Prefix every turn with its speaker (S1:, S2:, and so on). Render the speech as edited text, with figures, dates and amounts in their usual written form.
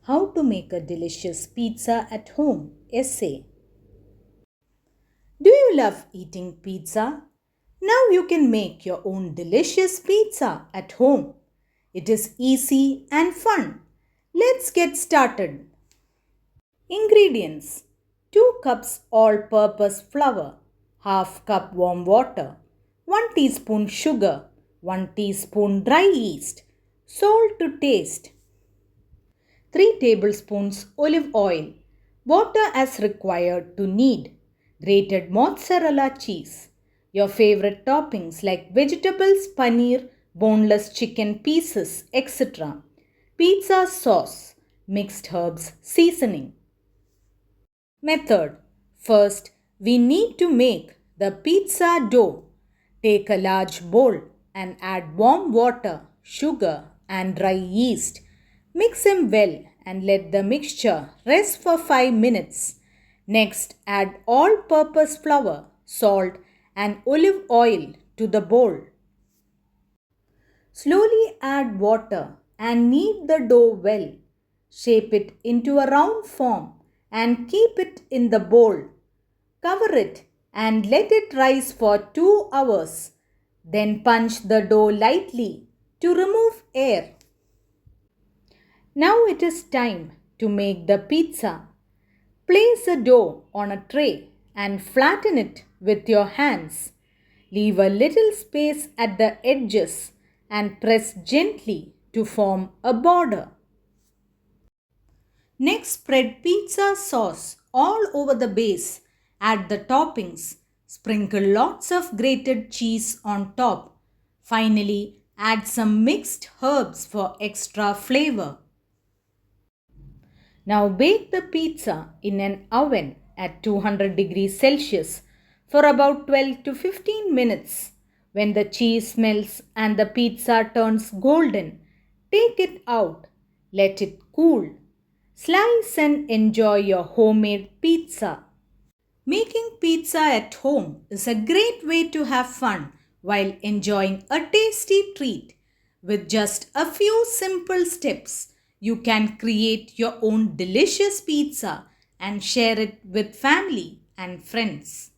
S1: How to make a delicious pizza at home essay. Do you love eating pizza? Now you can make your own delicious pizza at home. It is easy and fun. Let's get started. Ingredients: 2 cups all purpose flour, half cup warm water, 1 teaspoon sugar, 1 teaspoon dry yeast, salt to taste, 3 tablespoons olive oil, water as required to knead, grated mozzarella cheese, your favorite toppings like vegetables, paneer, boneless chicken pieces, etc., pizza sauce, mixed herbs, seasoning. Method: first, we need to make the pizza dough. Take a large bowl and add warm water, sugar, and dry yeast. Mix them well and let the mixture rest for 5 minutes. Next, add all purpose flour, salt, and olive oil to the bowl. Slowly add water and knead the dough well. Shape it into a round form and keep it in the bowl. Cover it and let it rise for 2 hours. Then punch the dough lightly to remove air. Now it is time to make the pizza. Place the dough on a tray and flatten it with your hands. Leave a little space at the edges and press gently to form a border. Next, spread pizza sauce all over the base. Add the toppings. Sprinkle lots of grated cheese on top. Finally, add some mixed herbs for extra flavor. Now bake the pizza in an oven at 200 degrees Celsius for about 12 to 15 minutes. When the cheese melts and the pizza turns golden, take it out. Let it cool. Slice and enjoy your homemade pizza. Making pizza at home is a great way to have fun while enjoying a tasty treat. With just a few simple steps, you can create your own delicious pizza and share it with family and friends.